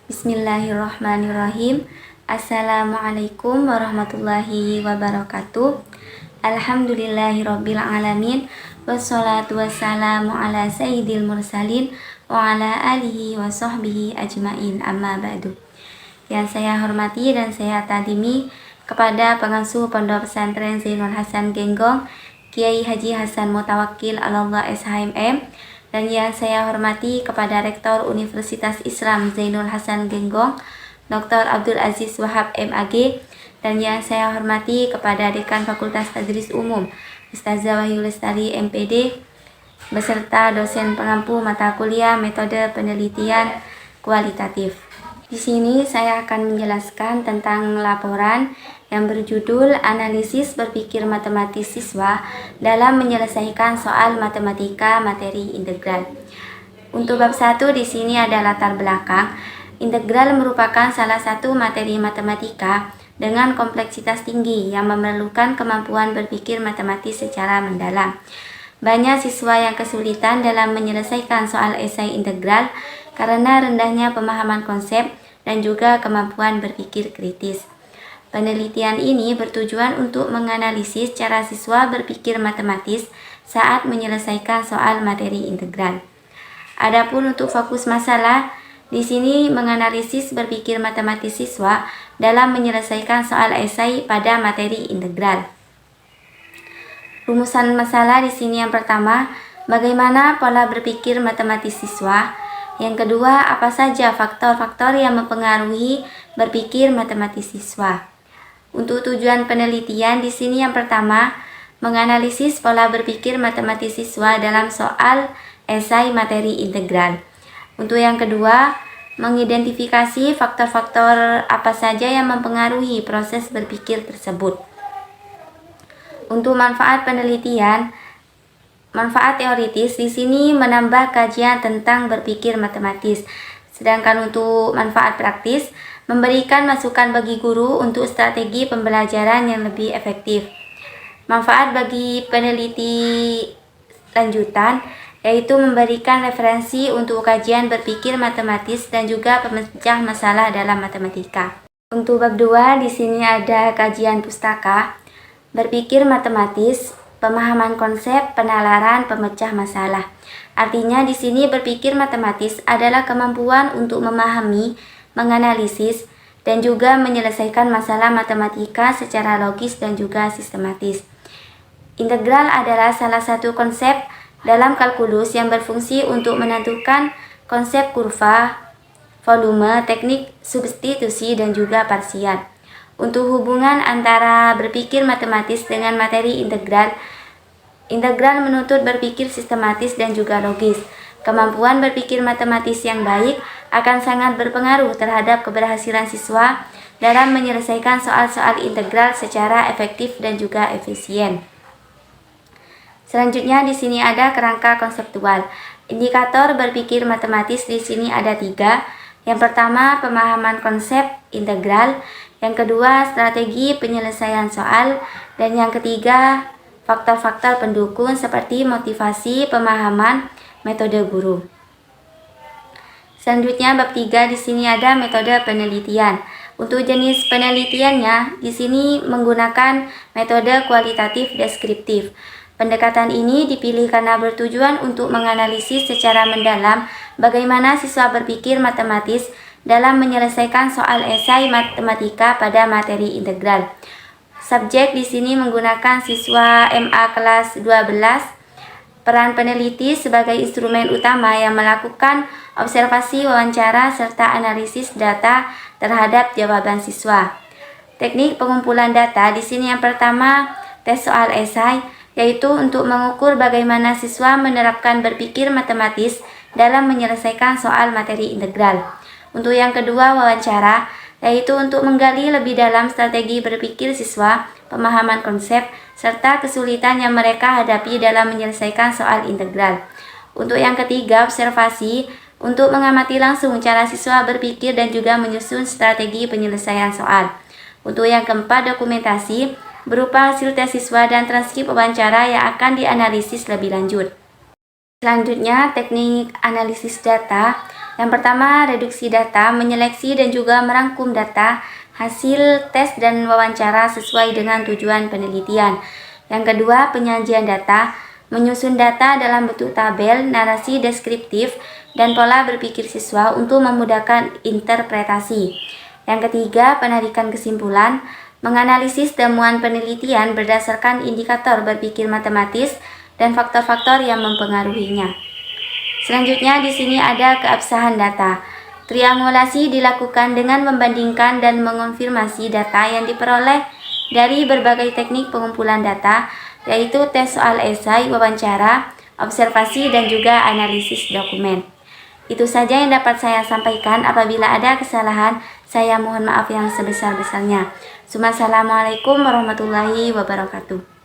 Bismillahirrahmanirrahim. Assalamualaikum warahmatullahi wabarakatuh. Alhamdulillahirabbil alamin. Wassalatu wassalamu ala sayyidil mursalin wa ala alihi wa sahbihi ajmain. Amma ba'du. Yang saya hormati dan saya tadimi kepada pengasuh Pondok Pesantren Zainul Hasan Genggong, Kiai Haji Hasan Mutawakkil Allah SHMM, dan yang saya hormati kepada Rektor Universitas Islam Zainul Hasan Genggong, Dr. Abdul Aziz Wahab MAG, dan yang saya hormati kepada Dekan Fakultas Tadris Umum, Ustazah Wahyu Lestari MPD, beserta dosen pengampu mata kuliah metode penelitian kualitatif. Di sini saya akan menjelaskan tentang laporan yang berjudul Analisis Berpikir Matematis Siswa dalam Menyelesaikan Soal Matematika Materi Integral. Untuk bab 1 di sini ada latar belakang. Integral merupakan salah satu materi matematika dengan kompleksitas tinggi yang memerlukan kemampuan berpikir matematis secara mendalam. Banyak siswa yang kesulitan dalam menyelesaikan soal esai integral karena rendahnya pemahaman konsep dan juga kemampuan berpikir kritis. Penelitian ini bertujuan untuk menganalisis cara siswa berpikir matematis saat menyelesaikan soal materi integral. Adapun untuk fokus masalah, di sini menganalisis berpikir matematis siswa dalam menyelesaikan soal esai pada materi integral. Rumusan masalah di sini yang pertama, bagaimana pola berpikir matematis siswa? Yang kedua, apa saja faktor-faktor yang mempengaruhi berpikir matematis siswa? Untuk tujuan penelitian di sini yang pertama, menganalisis pola berpikir matematis siswa dalam soal esai materi integral. Untuk yang kedua, mengidentifikasi faktor-faktor apa saja yang mempengaruhi proses berpikir tersebut. Untuk manfaat penelitian, manfaat teoritis di sini menambah kajian tentang berpikir matematis. Sedangkan untuk manfaat praktis, memberikan masukan bagi guru untuk strategi pembelajaran yang lebih efektif. Manfaat bagi peneliti lanjutan yaitu memberikan referensi untuk kajian berpikir matematis dan juga pemecah masalah dalam matematika. Untuk bab 2 di sini ada kajian pustaka, berpikir matematis, pemahaman konsep, penalaran, pemecah masalah. Artinya di sini berpikir matematis adalah kemampuan untuk memahami, menganalisis, dan juga menyelesaikan masalah matematika secara logis dan juga sistematis. Integral adalah salah satu konsep dalam kalkulus yang berfungsi untuk menentukan konsep kurva, volume, teknik substitusi, dan juga parsial. Untuk hubungan antara berpikir matematis dengan materi integral, integral menuntut berpikir sistematis dan juga logis. Kemampuan berpikir matematis yang baik akan sangat berpengaruh terhadap keberhasilan siswa dalam menyelesaikan soal-soal integral secara efektif dan juga efisien. Selanjutnya di sini ada kerangka konseptual. Indikator berpikir matematis di sini ada 3. Yang pertama, pemahaman konsep integral. Yang kedua, strategi penyelesaian soal. Dan yang ketiga, faktor-faktor pendukung seperti motivasi, pemahaman, metode guru. Selanjutnya bab 3 di sini ada metode penelitian. Untuk jenis penelitiannya di sini menggunakan metode kualitatif deskriptif. Pendekatan ini dipilih karena bertujuan untuk menganalisis secara mendalam bagaimana siswa berpikir matematis dalam menyelesaikan soal esai matematika pada materi integral. Subjek di sini menggunakan siswa MA kelas 12. Peran peneliti sebagai instrumen utama yang melakukan observasi, wawancara, serta analisis data terhadap jawaban siswa. Teknik pengumpulan data di sini yang pertama, tes soal esai, yaitu untuk mengukur bagaimana siswa menerapkan berpikir matematis dalam menyelesaikan soal materi integral. Untuk yang kedua, wawancara, yaitu untuk menggali lebih dalam strategi berpikir siswa, pemahaman konsep, serta kesulitan yang mereka hadapi dalam menyelesaikan soal integral. Untuk yang ketiga, observasi, untuk mengamati langsung cara siswa berpikir dan juga menyusun strategi penyelesaian soal. Untuk yang keempat, dokumentasi, berupa hasil tes siswa dan transkrip wawancara yang akan dianalisis lebih lanjut. Selanjutnya, teknik analisis data. Yang pertama, reduksi data, menyeleksi dan juga merangkum data, hasil tes dan wawancara sesuai dengan tujuan penelitian. Yang kedua, penyajian data, menyusun data dalam bentuk tabel, narasi deskriptif, dan pola berpikir siswa untuk memudahkan interpretasi. Yang ketiga, penarikan kesimpulan, menganalisis temuan penelitian berdasarkan indikator berpikir matematis dan faktor-faktor yang mempengaruhinya. Selanjutnya di sini ada keabsahan data. Triangulasi dilakukan dengan membandingkan dan mengonfirmasi data yang diperoleh dari berbagai teknik pengumpulan data, yaitu tes soal esai, wawancara, observasi, dan juga analisis dokumen. Itu saja yang dapat saya sampaikan. Apabila ada kesalahan, saya mohon maaf yang sebesar-besarnya. Assalamualaikum warahmatullahi wabarakatuh.